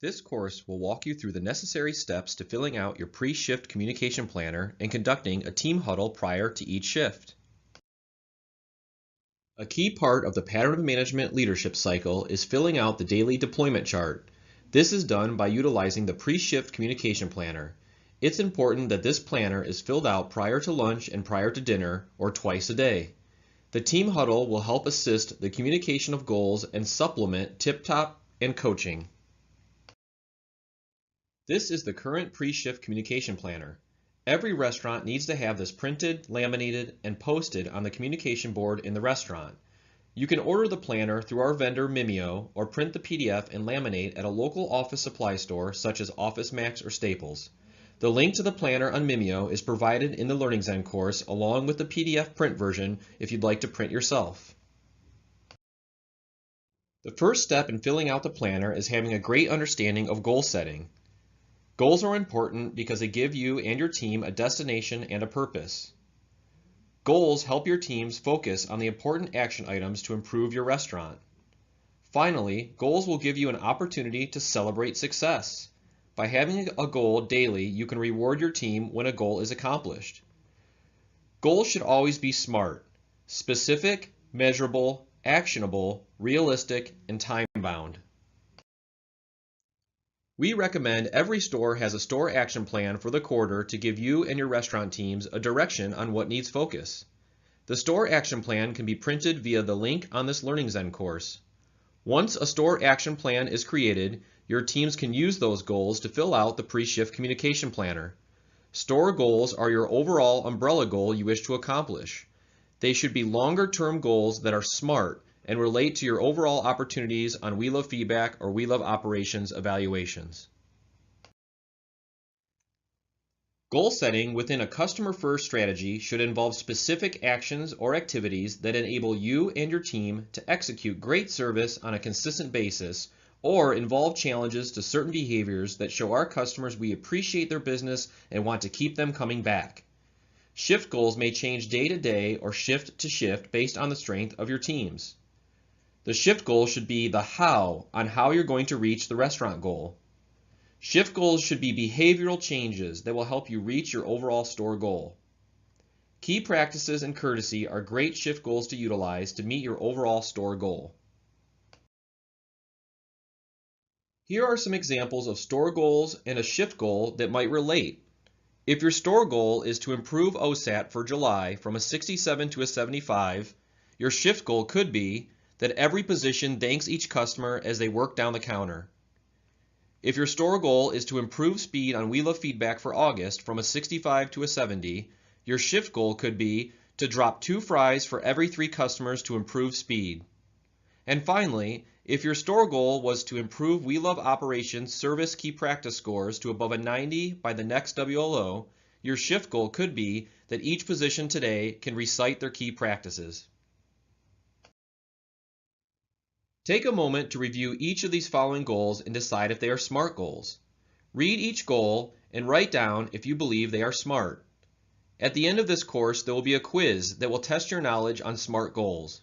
This course will walk you through the necessary steps to filling out your pre-shift communication planner and conducting a team huddle prior to each shift. A key part of the pattern of management leadership cycle is filling out the daily deployment chart. This is done by utilizing the pre-shift communication planner. It's important that this planner is filled out prior to lunch and prior to dinner, or twice a day. The team huddle will help assist the communication of goals and supplement tip-top and coaching. This is the current pre-shift communication planner. Every restaurant needs to have this printed, laminated, and posted on the communication board in the restaurant. You can order the planner through our vendor Mimeo or print the PDF and laminate at a local office supply store such as OfficeMax or Staples. The link to the planner on Mimeo is provided in the Learning Zen course along with the PDF print version if you'd like to print yourself. The first step in filling out the planner is having a great understanding of goal setting. Goals are important because they give you and your team a destination and a purpose. Goals help your teams focus on the important action items to improve your restaurant. Finally, goals will give you an opportunity to celebrate success. By having a goal daily, you can reward your team when a goal is accomplished. Goals should always be SMART: specific, measurable, actionable, realistic, and time-bound. We recommend every store has a store action plan for the quarter to give you and your restaurant teams a direction on what needs focus. The store action plan can be printed via the link on this Learning Zen course. Once a store action plan is created, your teams can use those goals to fill out the pre-shift communication planner. Store goals are your overall umbrella goal you wish to accomplish. They should be longer-term goals that are SMART and relate to your overall opportunities on We Love Feedback or We Love Operations evaluations. Goal setting within a customer-first strategy should involve specific actions or activities that enable you and your team to execute great service on a consistent basis, or involve challenges to certain behaviors that show our customers we appreciate their business and want to keep them coming back. Shift goals may change day to day or shift to shift based on the strength of your teams. The shift goal should be the how on how you're going to reach the restaurant goal. Shift goals should be behavioral changes that will help you reach your overall store goal. Key practices and courtesy are great shift goals to utilize to meet your overall store goal. Here are some examples of store goals and a shift goal that might relate. If your store goal is to improve OSAT for July from a 67 to a 75, your shift goal could be that every position thanks each customer as they work down the counter. If your store goal is to improve speed on We Love Feedback for August from a 65 to a 70, your shift goal could be to drop 2 fries for every 3 customers to improve speed. And finally, if your store goal was to improve We Love Operations service key practice scores to above a 90 by the next WLO, your shift goal could be that each position today can recite their key practices. Take a moment to review each of these following goals and decide if they are SMART goals. Read each goal and write down if you believe they are SMART. At the end of this course, there will be a quiz that will test your knowledge on SMART goals.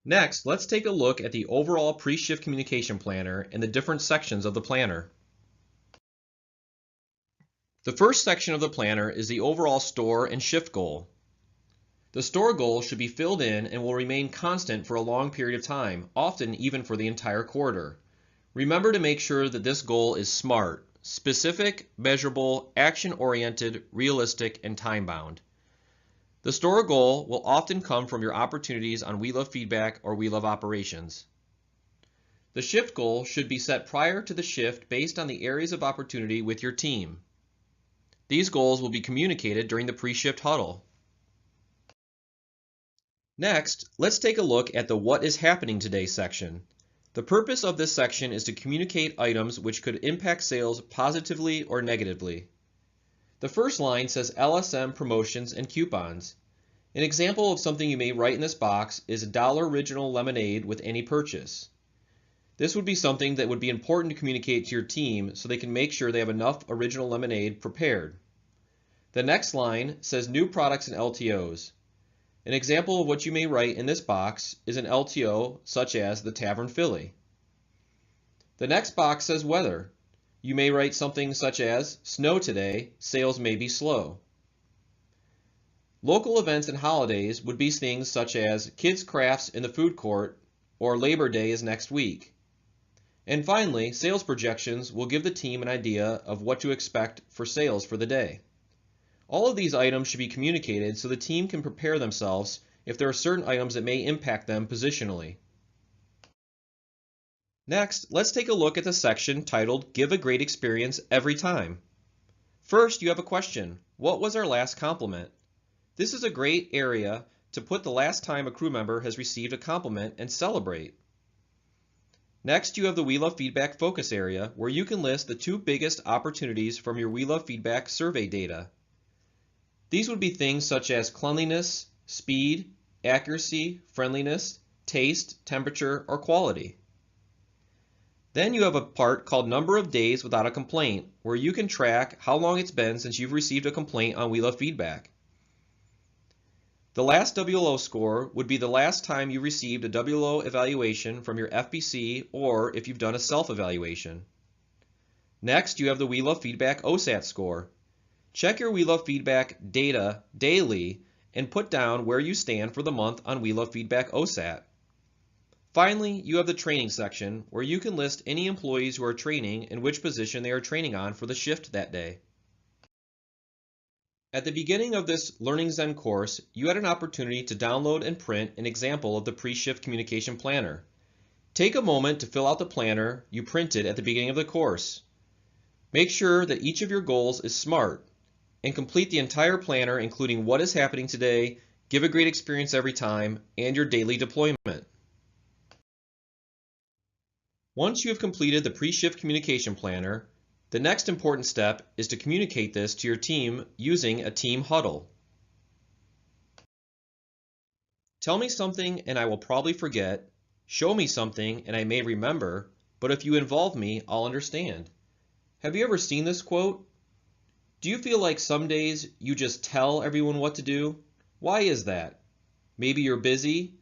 Next, let's take a look at the overall pre-shift communication planner and the different sections of the planner. The first section of the planner is the overall store and shift goal. The store goal should be filled in and will remain constant for a long period of time, often even for the entire quarter. Remember to make sure that this goal is SMART: specific, measurable, action-oriented, realistic, and time-bound. The store goal will often come from your opportunities on We Love Feedback or We Love Operations. The shift goal should be set prior to the shift based on the areas of opportunity with your team. These goals will be communicated during the pre-shift huddle. Next, let's take a look at the What is Happening Today section. The purpose of this section is to communicate items which could impact sales positively or negatively. The first line says LSM promotions and coupons. An example of something you may write in this box is $1 original lemonade with any purchase. This would be something that would be important to communicate to your team so they can make sure they have enough original lemonade prepared. The next line says new products and LTOs. An example of what you may write in this box is an LTO such as the Tavern Philly. The next box says weather. You may write something such as snow today, sales may be slow. Local events and holidays would be things such as kids' crafts in the food court or Labor Day is next week. And finally, sales projections will give the team an idea of what to expect for sales for the day. All of these items should be communicated so the team can prepare themselves if there are certain items that may impact them positionally. Next, let's take a look at the section titled Give a Great Experience Every Time. First, you have a question. What was our last compliment? This is a great area to put the last time a crew member has received a compliment and celebrate. Next, you have the We Love Feedback focus area where you can list the 2 biggest opportunities from your We Love Feedback survey data. These would be things such as cleanliness, speed, accuracy, friendliness, taste, temperature, or quality. Then you have a part called Number of Days Without a Complaint, where you can track how long it's been since you've received a complaint on We Love Feedback. The last WLO score would be the last time you received a WLO evaluation from your FBC or if you've done a self-evaluation. Next, you have the We Love Feedback OSAT score. Check your We Love Feedback data daily and put down where you stand for the month on We Love Feedback OSAT. Finally, you have the training section where you can list any employees who are training and which position they are training on for the shift that day. At the beginning of this Learning Zen course, you had an opportunity to download and print an example of the pre-shift communication planner. Take a moment to fill out the planner you printed at the beginning of the course. Make sure that each of your goals is SMART and complete the entire planner including what is happening today, give a great experience every time, and your daily deployment. Once you have completed the pre-shift communication planner, the next important step is to communicate this to your team using a team huddle. Tell me something and I will probably forget. Show me something and I may remember, but if you involve me, I'll understand. Have you ever seen this quote? Do you feel like some days you just tell everyone what to do? Why is that? Maybe you're busy,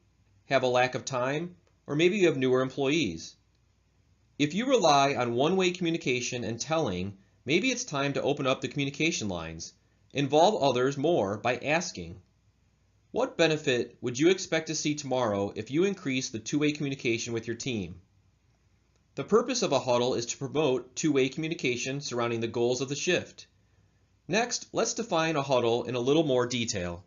have a lack of time, or maybe you have newer employees. If you rely on one-way communication and telling, maybe it's time to open up the communication lines. Involve others more by asking. What benefit would you expect to see tomorrow if you increase the two-way communication with your team? The purpose of a huddle is to promote two-way communication surrounding the goals of the shift. Next, let's define a huddle in a little more detail.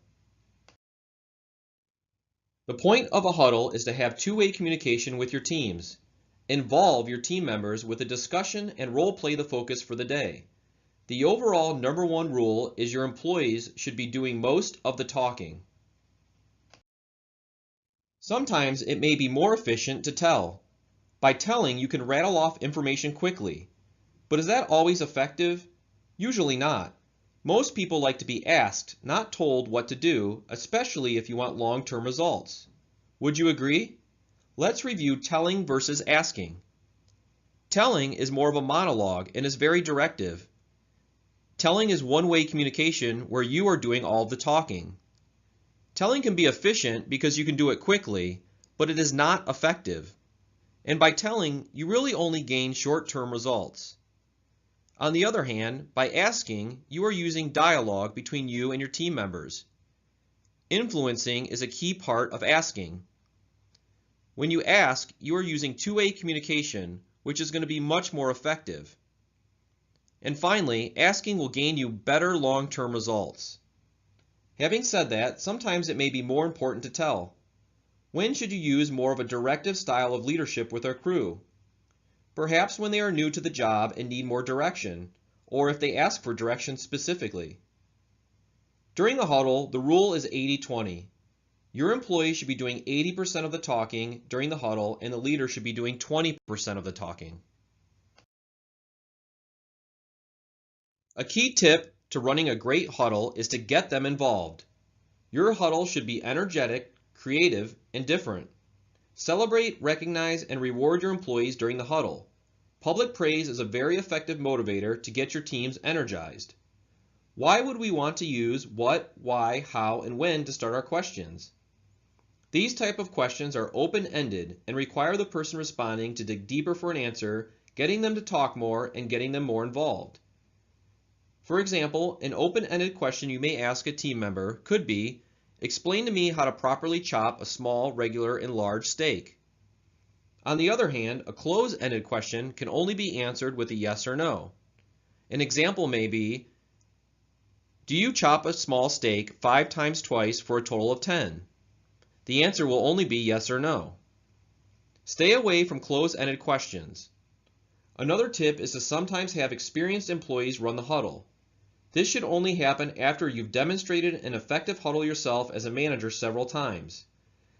The point of a huddle is to have two-way communication with your teams. Involve your team members with a discussion and role play the focus for the day. The overall number one rule is your employees should be doing most of the talking. Sometimes it may be more efficient to tell. By telling, you can rattle off information quickly. But is that always effective? Usually not. Most people like to be asked, not told what to do, especially if you want long-term results. Would you agree? Let's review telling versus asking. Telling is more of a monologue and is very directive. Telling is one-way communication where you are doing all the talking. Telling can be efficient because you can do it quickly, but it is not effective. And by telling, you really only gain short-term results. On the other hand, by asking, you are using dialogue between you and your team members. Influencing is a key part of asking. When you ask, you are using two-way communication, which is going to be much more effective. And finally, asking will gain you better long-term results. Having said that, sometimes it may be more important to tell. When should you use more of a directive style of leadership with our crew? Perhaps when they are new to the job and need more direction, or if they ask for direction specifically. During the huddle, the rule is 80-20. Your employees should be doing 80% of the talking during the huddle, and the leader should be doing 20% of the talking. A key tip to running a great huddle is to get them involved. Your huddle should be energetic, creative, and different. Celebrate, recognize, and reward your employees during the huddle. Public praise is a very effective motivator to get your teams energized. Why would we want to use what, why, how, and when to start our questions? These type of questions are open-ended and require the person responding to dig deeper for an answer, getting them to talk more, and getting them more involved. For example, an open-ended question you may ask a team member could be, explain to me how to properly chop a small, regular, and large steak. On the other hand, a closed-ended question can only be answered with a yes or no. An example may be, do you chop a small steak 5 times twice for a total of 10? The answer will only be yes or no. Stay away from closed-ended questions. Another tip is to sometimes have experienced employees run the huddle. This should only happen after you've demonstrated an effective huddle yourself as a manager several times.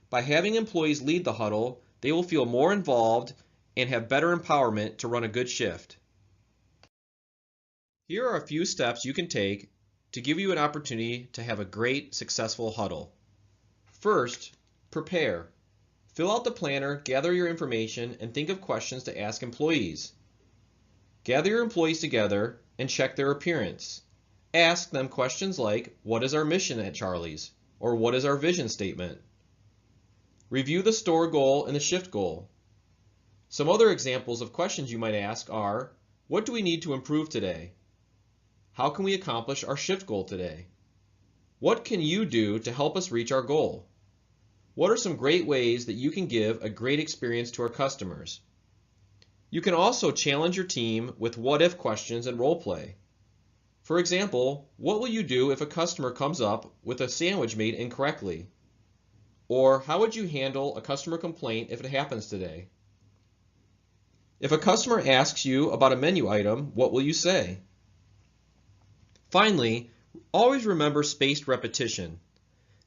By having employees lead the huddle, they will feel more involved and have better empowerment to run a good shift. Here are a few steps you can take to give you an opportunity to have a great, successful huddle. First, prepare. Fill out the planner, gather your information, and think of questions to ask employees. Gather your employees together and check their appearance. Ask them questions like, what is our mission at Charlie's? Or what is our vision statement? Review the store goal and the shift goal. Some other examples of questions you might ask are, what do we need to improve today? How can we accomplish our shift goal today? What can you do to help us reach our goal? What are some great ways that you can give a great experience to our customers? You can also challenge your team with what-if questions and role play. For example, what will you do if a customer comes up with a sandwich made incorrectly? Or how would you handle a customer complaint if it happens today? If a customer asks you about a menu item, what will you say? Finally, always remember spaced repetition.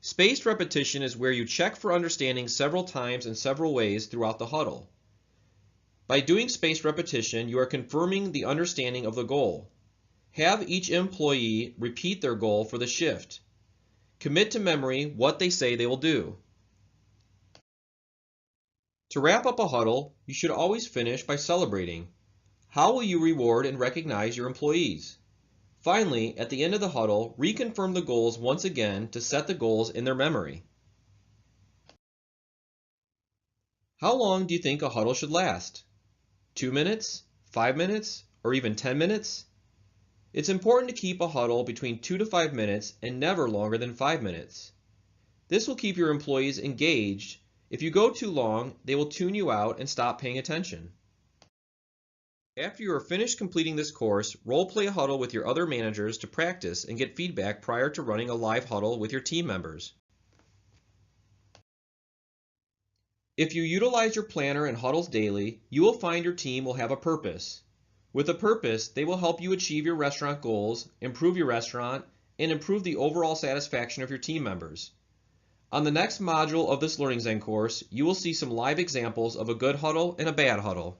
Spaced repetition is where you check for understanding several times in several ways throughout the huddle. By doing spaced repetition, you are confirming the understanding of the goal. Have each employee repeat their goal for the shift. Commit to memory what they say they will do. To wrap up a huddle, you should always finish by celebrating. How will you reward and recognize your employees? Finally, at the end of the huddle, reconfirm the goals once again to set the goals in their memory. How long do you think a huddle should last? 2 minutes, 5 minutes, or even 10 minutes? It's important to keep a huddle between 2 to 5 minutes and never longer than 5 minutes. This will keep your employees engaged. If you go too long, they will tune you out and stop paying attention. After you are finished completing this course, role-play a huddle with your other managers to practice and get feedback prior to running a live huddle with your team members. If you utilize your planner and huddles daily, you will find your team will have a purpose. With a purpose, they will help you achieve your restaurant goals, improve your restaurant, and improve the overall satisfaction of your team members. On the next module of this Learning Zen course, you will see some live examples of a good huddle and a bad huddle.